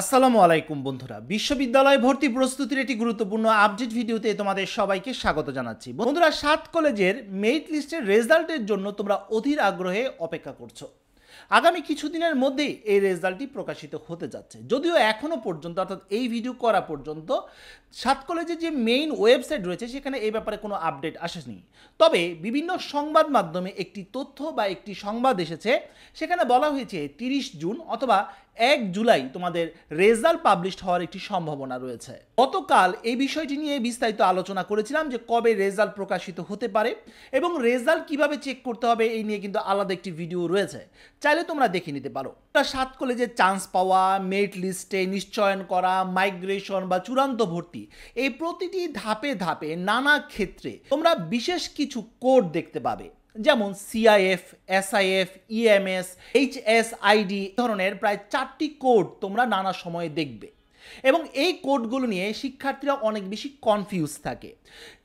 আসসালামু আলাইকুম বন্ধুরা, বিশ্ববিদ্যালয় ভর্তি প্রস্তুতির একটি গুরুত্বপূর্ণ আপডেট ভিডিওতে তোমাদের সবাইকে স্বাগত জানাচ্ছি। বন্ধুরা, 7 কলেজের মেরিট লিস্টের রেজাল্টের জন্য তোমরা অধীর আগ্রহে অপেক্ষা করছো। আগামী কিছুদিনের মধ্যেই এই রেজাল্টটি প্রকাশিত হতে যাচ্ছে। যদিও এখনও পর্যন্ত, অর্থাৎ এই ভিডিও করা পর্যন্ত 7 কলেজের যে মেইন ওয়েবসাইট রয়েছে সেখানে এই ব্যাপারে কোনো আপডেট আসেনি। তবে বিভিন্ন সংবাদ মাধ্যমে একটি তথ্য বা একটি সংবাদ এসেছে, সেখানে বলা হয়েছে 30 জুন অথবা 1 জুলাই তোমাদের রেজাল্ট পাবলিশ হওয়ার একটি সম্ভাবনা রয়েছে। গতকাল এই বিষয়টি নিয়ে বিস্তারিত আলোচনা করেছিলাম যে কবে রেজাল্ট প্রকাশিত হতে পারে এবং রেজাল্ট কিভাবে চেক করতে হবে এই নিয়ে কিন্তু আলাদা একটি ভিডিও রয়েছে, চাইলে তোমরা দেখে নিতে পারো। 7 কলেজে চান্স পাওয়া, মেরিট লিস্টে নিশ্চয়ন করা, মাইগ্রেশন বা চূড়ান্ত ভর্তি, এই প্রতিটি ধাপে ধাপে নানা ক্ষেত্রে তোমরা বিশেষ কিছু কোড দেখতে পাবে, যেমন সিআইএফ, এসআইএফ, ইএমএস, এইচএসআইডি ধরনের প্রায় 4টি কোড তোমরা নানা সময়ে দেখবে এবং এই কোডগুলো নিয়ে শিক্ষার্থীরা অনেক বেশি কনফিউজ থাকে।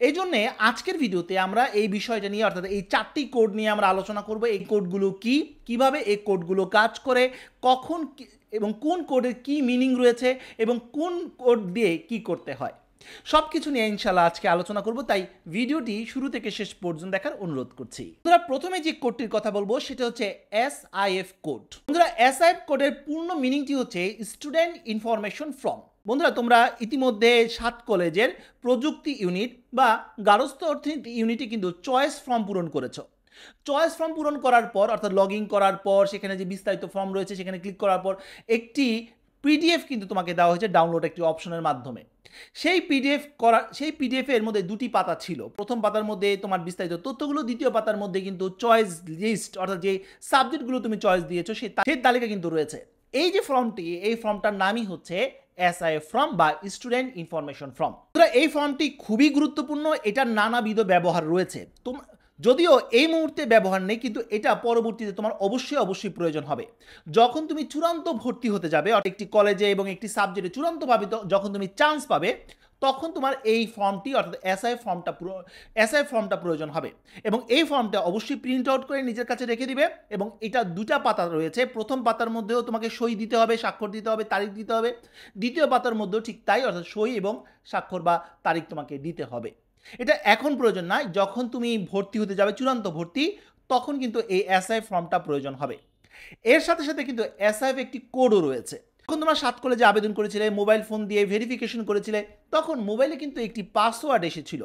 এই জন্যে আজকের ভিডিওতে আমরা এই বিষয়টা নিয়ে, অর্থাৎ এই 4টি কোড নিয়ে আমরা আলোচনা করব। এই কোডগুলো কি, কিভাবে এই কোডগুলো কাজ করে, কখন এবং কোন কোডের কি মিনিং রয়েছে এবং কোন কোড দিয়ে কি করতে হয়, সব কিছু নিয়ে ইনশাল্লাহ আজকে আলোচনা করব। তাই ভিডিওটি শুরু থেকে শেষ পর্যন্ত দেখার অনুরোধ করছি। বন্ধুরা, প্রথমে যে কোডটির কথা বলবো সেটা হচ্ছে এসআইএফ কোড। বন্ধুরা, এসআইএফ কোডের পূর্ণ মিনিংটি হচ্ছে স্টুডেন্ট ইনফরমেশন ফর্ম। বন্ধুরা, তোমরা ইতিমধ্যে 7 কলেজের প্রযুক্তি ইউনিট বা গার্হস্থ্য অর্থনীতি ইউনিটে কিন্তু চয়েস ফর্ম পূরণ করেছো। চয়েস ফর্ম পূরণ করার পর, অর্থাৎ লগ ইন করার পর সেখানে যে বিস্তারিত ফর্ম রয়েছে সেখানে ক্লিক করার পর একটি পিডিএফ কিন্তু তোমাকে দেওয়া হয়েছে ডাউনলোড একটি অপশনের মাধ্যমে। সেই পিডিএফ এর মধ্যে 2টি পাতা ছিল। প্রথম পাতার মধ্যে তোমার বিস্তারিত তথ্যগুলো, দ্বিতীয় পাতার মধ্যে কিন্তু চয়েস লিস্ট, অর্থাৎ যে সাবজেক্টগুলো তুমি চয়েস দিয়েছো সেই তালিকা কিন্তু রয়েছে। এই যে ফর্মটি, এই ফর্মটার নামই হচ্ছে এসআইএফ ফর্ম বা স্টুডেন্ট ইনফরমেশন ফর্ম। এই ফর্মটি খুবই গুরুত্বপূর্ণ, এটার নানাবিধ ব্যবহার রয়েছে। যদিও এই মুহূর্তে ব্যবহার নেই, কিন্তু এটা পরবর্তীতে তোমার অবশ্যই প্রয়োজন হবে। যখন তুমি চূড়ান্ত ভর্তি হতে যাবে একটি কলেজে এবং একটি সাবজেক্টে চূড়ান্তভাবে যখন তুমি চান্স পাবে, তখন তোমার এই ফর্মটি, অর্থাৎ এসআইএফ ফর্মটা প্রয়োজন হবে এবং এই ফর্মটা অবশ্যই প্রিন্ট আউট করে নিজের কাছে রেখে দিবে। এবং এটা 2টা পাতা রয়েছে। প্রথম পাতার মধ্যেও তোমাকে সই দিতে হবে, স্বাক্ষর দিতে হবে, তারিখ দিতে হবে। দ্বিতীয় পাতার মধ্যেও ঠিক তাই, অর্থাৎ সই এবং স্বাক্ষর বা তারিখ তোমাকে দিতে হবে। এটা এখন প্রয়োজন নয়, যখন তুমি ভর্তি হতে যাবে চূড়ান্ত ভর্তি, তখন কিন্তু এই এসআইএফ ফর্মটা প্রয়োজন হবে। এর সাথে সাথে কিন্তু এসআইএফ একটি কোডও রয়েছে। যখন তোমরা 7 কলেজে আবেদন করেছিলে, মোবাইল ফোন দিয়ে ভেরিফিকেশন করেছিলে, তখন মোবাইলে কিন্তু একটি পাসওয়ার্ড এসেছিল,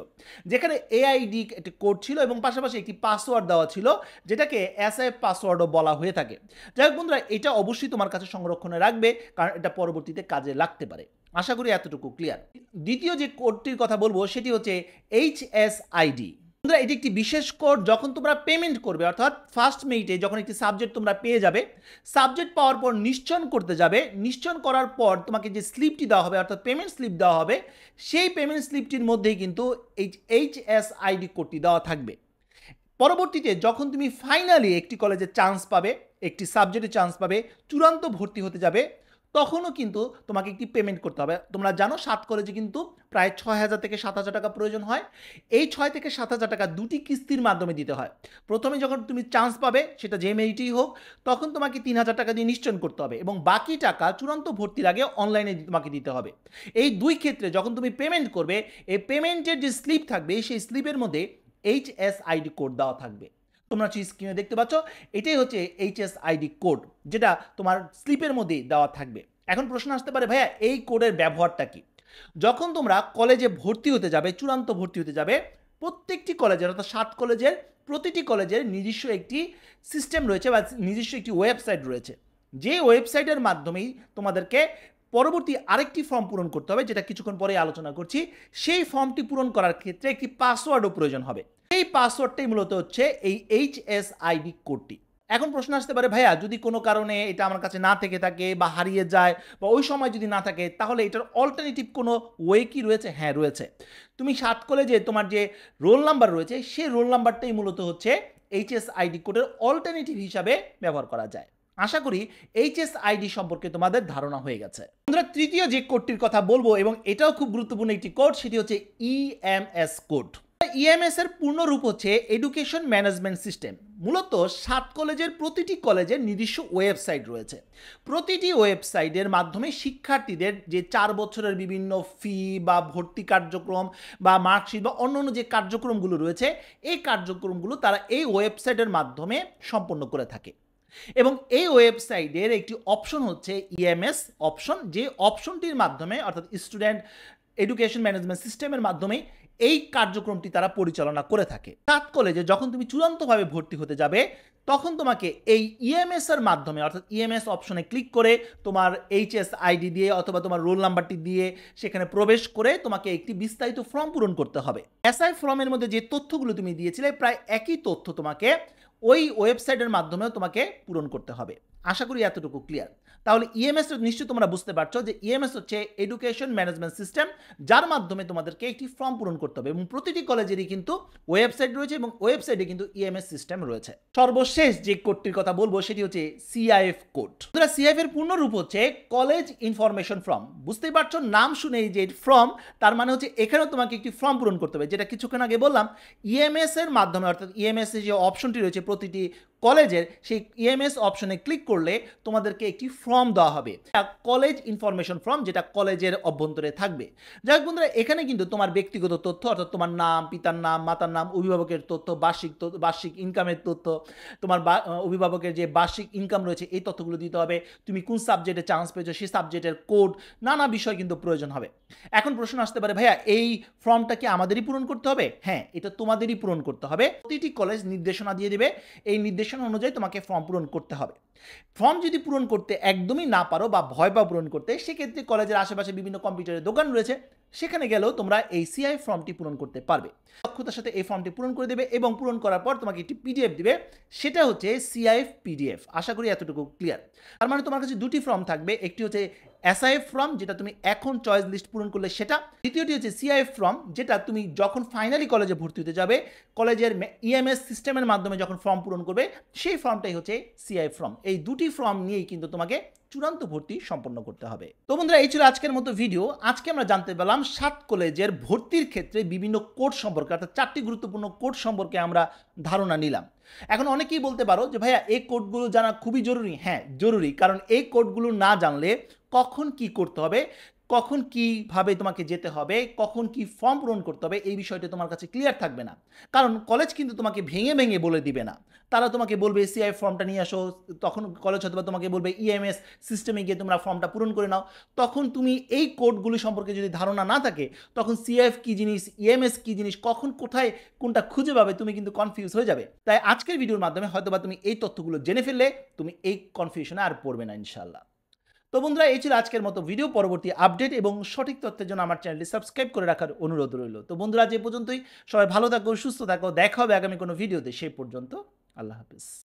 যেখানে এআইডি একটি কোড ছিল এবং পাশাপাশি একটি পাসওয়ার্ড দেওয়া ছিল, যেটাকে এসআইএফ পাসওয়ার্ডও বলা হয়ে থাকে। যাই হোক বন্ধুরা, এটা অবশ্যই তোমার কাছে সংরক্ষণে রাখবে, কারণ এটা পরবর্তীতে কাজে লাগতে পারে। আশা করি এতটুকু ক্লিয়ার। দ্বিতীয় যে কোডটির কথা বলবো সেটি হচ্ছে এইচএসআইডি। বন্ধুরা, এটি একটি বিশেষ কোড। যখন তোমরা পেমেন্ট করবে, অর্থাৎ ফার্স্ট মেরিটে যখন একটি সাবজেক্ট তোমরা পেয়ে যাবে, সাবজেক্ট পাওয়ার পর নিশ্চয়ন করতে যাবে, নিশ্চয়ন করার পর তোমাকে যে স্লিপটি দেওয়া হবে, অর্থাৎ পেমেন্ট স্লিপ দেওয়া হবে, সেই পেমেন্ট স্লিপটির মধ্যেই কিন্তু এইচএসআইডি কোডটি দেওয়া থাকবে। পরবর্তীতে যখন তুমি ফাইনালি একটি কলেজে চান্স পাবে, একটি সাবজেক্টে চান্স পাবে, চূড়ান্ত ভর্তি হতে যাবে, তখনও কিন্তু তোমাকে একটি পেমেন্ট করতে হবে। তোমরা জানো 7 কলেজে কিন্তু প্রায় 6,000 থেকে 7,000 টাকা প্রয়োজন হয়। এই 6 থেকে 7,000 টাকা 2টি কিস্তির মাধ্যমে দিতে হয়। প্রথমে যখন তুমি চান্স পাবে, সেটা যে মেরিটই হোক, তখন তোমাকে 3,000 টাকা দিয়ে নিশ্চয়ন করতে হবে এবং বাকি টাকা চূড়ান্ত ভর্তির আগে অনলাইনে তোমাকে দিতে হবে। এই 2 ক্ষেত্রে যখন তুমি পেমেন্ট করবে, এই পেমেন্টের যে স্লিপ থাকবে, সেই স্লিপের মধ্যে এইচএসআইডি কোড দেওয়া থাকবে। তোমরা স্ক্রিনে দেখতে পাচ্ছ, এটাই হচ্ছে এইচএসআইডি কোড, যেটা তোমার স্লিপের মধ্যে দেওয়া থাকবে। এখন প্রশ্ন আসতে পারে, ভাইয়া এই কোডের ব্যবহারটা কি? যখন তোমরা কলেজে ভর্তি হতে যাবে, চূড়ান্ত ভর্তি হতে যাবে, প্রত্যেকটি কলেজের, অর্থাৎ 7 কলেজের প্রতিটি কলেজের নিজস্ব একটি সিস্টেম রয়েছে বা নিজস্ব একটি ওয়েবসাইট রয়েছে, যে ওয়েবসাইটের মাধ্যমেই তোমাদেরকে পরবর্তী আরেকটি ফর্ম পূরণ করতে হবে, যেটা কিছুক্ষণ পরে আলোচনা করছি। সেই ফর্মটি পূরণ করার ক্ষেত্রে একটি পাসওয়ার্ডও প্রয়োজন হবে। এই পাসওয়ার্ডটাই মূলত হচ্ছে এই এইচএসআইডি কোডটি। এখন প্রশ্ন আসতে পারে, ভাইয়া যদি কোনো কারণে এটা আমার কাছে না থেকে থাকে বা হারিয়ে যায় বা ওই সময় যদি না থাকে, তাহলে এটার অল্টারনেটিভ কোনো ওয়ে কি রয়েছে? হ্যাঁ, রয়েছে। তুমি 7 কলেজে তোমার যে রোল নাম্বার রয়েছে, সেই রোল নাম্বারটাই মূলত হচ্ছে এইচএসআইডি কোডের অল্টারনেটিভ হিসাবে ব্যবহার করা যায়। আশা করি এইচএসআইডি সম্পর্কে তোমাদের ধারণা হয়ে গেছে। বন্ধুরা, তৃতীয় যে কোডটির কথা বলবো এবং এটাও খুব গুরুত্বপূর্ণ একটি কোড, সেটি হচ্ছে ইএমএস কোড। ইএমএস এর পূর্ণ রূপ হচ্ছে এডুকেশন ম্যানেজমেন্ট সিস্টেম। মূলত 7 কলেজের প্রতিটি কলেজের নিজস্ব ওয়েবসাইট রয়েছে। প্রতিটি ওয়েবসাইটের মাধ্যমে শিক্ষার্থীদের যে 4 বছরের বিভিন্ন ফি বা ভর্তি কার্যক্রম বা মার্কশিট বা অন্যান্য যে কার্যক্রমগুলো রয়েছে, এই কার্যক্রমগুলো তারা এই ওয়েবসাইটের মাধ্যমে সম্পন্ন করে থাকে। এবং এই ওয়েবসাইটের একটি অপশন হচ্ছে ইএমএস অপশন, যে অপশনটির মাধ্যমে অর্থাৎ স্টুডেন্ট এডুকেশন ম্যানেজমেন্ট সিস্টেমের মাধ্যমে এই কার্যক্রমটি তারা পরিচালনা করে থাকে। 7 কলেজে যখন তুমি চূড়ান্তভাবে ভর্তি হতে যাবে, তখন তোমাকে এই ইএমএস এর মাধ্যমে অর্থাৎ ইএমএস অপশনে ক্লিক করে তোমার এইচএস আইডি দিয়ে অথবা তোমার রোল নাম্বারটি দিয়ে সেখানে প্রবেশ করে তোমাকে একটি বিস্তারিত ফর্ম পূরণ করতে হবে। এসআই ফর্মের মধ্যে যে তথ্যগুলো তুমি দিয়েছিলে প্রায় একই তথ্য তোমাকে ওই ওয়েবসাইটের মাধ্যমেও তোমাকে পূরণ করতে হবে। আশা করি এতটুকু ক্লিয়ার। তাহলে ইএমএস নিশ্চয়ই তোমরা বুঝতে পারছো যে ইএমএস হচ্ছে এডুকেশন ম্যানেজমেন্ট সিস্টেম, যার মাধ্যমে তোমাদেরকে একটি ফর্ম পূরণ করতে হবে এবং প্রতিটি কলেজেরই কিন্তু ওয়েবসাইট রয়েছে এবং ওয়েবসাইটে কিন্তু ইএমএস সিস্টেম রয়েছে। সর্বশেষ যে কোডটির কথা বলবো সেটি হচ্ছে সিআইএফ কোড। সিআইএফ এর পূর্ণ রূপ হচ্ছে কলেজ ইনফরমেশন ফর্ম। বুঝতেই পারছো, নাম শুনেই যে ফর্ম, তার মানে হচ্ছে এখানেও তোমাকে একটি ফর্ম পূরণ করতে হবে, যেটা কিছুক্ষণ আগে বললাম। ইএমএস এর মাধ্যমে অর্থাৎ ইএমএস এর যে অপশনটি রয়েছে প্রতিটি কলেজের, সেই ইএমএস অপশনে ক্লিক করলে তোমাদেরকে একটি ফর্ম দেওয়া হবে, কলেজ ইনফরমেশন ফর্ম, যেটা কলেজের অভ্যন্তরে থাকবে। যাই হোক বন্ধুরা, এখানে কিন্তু তোমার ব্যক্তিগত তথ্য অর্থাৎ তোমার নাম, পিতার নাম, মাতার নাম, অভিভাবকের তথ্য, বার্ষিক ইনকামের তথ্য, তোমার অভিভাবকের যে বার্ষিক ইনকাম রয়েছে এই তথ্যগুলো দিতে হবে, তুমি কোন সাবজেক্টে চান্স পেয়েছো সেই সাবজেক্টের কোড, নানা বিষয় কিন্তু প্রয়োজন হবে। এখন প্রশ্ন আসতে পারে, ভাইয়া এই ফর্মটা কি আমাদেরই পূরণ করতে হবে? হ্যাঁ, এটা তোমাদেরই পূরণ করতে হবে। প্রতিটি কলেজ নির্দেশনা দিয়ে দিবে, এই নির্দেশনা অনুযায়ী তোমাকে ফর্ম পূরণ করতে হবে। ফর্ম যদি পূরণ করতে একদমই না পারো বা ভয় পাও পূরণ করতে, সেক্ষেত্রে কলেজের আশেপাশে বিভিন্ন কম্পিউটারের দোকান রয়েছে, সেখানে গেলেও তোমরা এই সিআই ফর্মটি পূরণ করতে পারবে। দক্ষতার সাথে এই ফর্মটি পূরণ করে দেবে এবং পূরণ করার পর তোমাকে একটি পিডিএফ দিবে, সেটা হচ্ছে সিআইএফ পিডিএফ। আশা করি এতটুকু ক্লিয়ার। তার মানে তোমার কাছে দুটি ফর্ম থাকবে, একটি হচ্ছে এসআইএফ ফর্ম, যেটা তুমি এখন চয়েস লিস্ট পূরণ করলে সেটা। দ্বিতীয়টি হচ্ছে সিআইএফ ফর্ম, যেটা তুমি যখন ফাইনালি কলেজে ভর্তি হতে যাবে, কলেজের ইএমএস সিস্টেমের মাধ্যমে যখন ফর্ম পূরণ করবে, সেই ফর্মটাই হচ্ছে সিআইএফ ফর্ম। এই দুটি ফর্ম নিয়েই কিন্তু তোমাকে চূড়ান্ত ভর্তি সম্পন্ন করতে হবে। তো বন্ধুরা, এই ছিল আজকের মতো ভিডিও। আজকে আমরা জানতে পেলাম 7 কলেজের ভর্তির ক্ষেত্রে বিভিন্ন কোড সম্পর্কে, অর্থাৎ 4টি গুরুত্বপূর্ণ কোড সম্পর্কে আমরা ধারণা নিলাম। এখন অনেকেই বলতে পারো যে ভাইয়া এই কোডগুলো জানা খুবই জরুরি। হ্যাঁ, জরুরি, কারণ এই কোডগুলো না জানলে কখন কি করতে হবে, কখন কিভাবে তোমাকে যেতে হবে, কখন কি ফর্ম পূরণ করতে হবে, এই বিষয়টা তোমার কাছে ক্লিয়ার থাকবে না। কারণ কলেজ কিন্তু তোমাকে ভেঙে ভেঙে বলে দিবে না। তারা তোমাকে বলবে সিআই ফর্মটা নিয়ে আসো, তখন কলেজ হয়তো তোমাকে বলবে ইএমএস সিস্টেমে গিয়ে তোমরা ফর্মটা পূরণ করে নাও। তখন তুমি এই কোডগুলি সম্পর্কে যদি ধারণা না থাকে, তখন সিআইএফ কী জিনিস, ইএমএস কী জিনিস, কখন কোথায় কোনটা খুঁজে পাবে, তুমি কিন্তু কনফিউজ হয়ে যাবে। তাই আজকের ভিডিওর মাধ্যমে হয়তোবা তুমি এই তথ্যগুলো জেনে ফেললে তুমি এই কনফিউশনে আর পড়বে না ইনশাআল্লাহ। তো বন্ধুরা, এই ছিল আজকের মতো ভিডিও। পরবর্তী আপডেট এবং সঠিক তথ্যের জন্য আমার চ্যানেলটি সাবস্ক্রাইব করে রাখার অনুরোধ রইল। তো বন্ধুরা, যে পর্যন্তই, সবাই ভালো থাকো, সুস্থ থাকো, দেখা হবে আগামী কোনো ভিডিওতে। সেই পর্যন্ত আল্লাহ হাফিজ।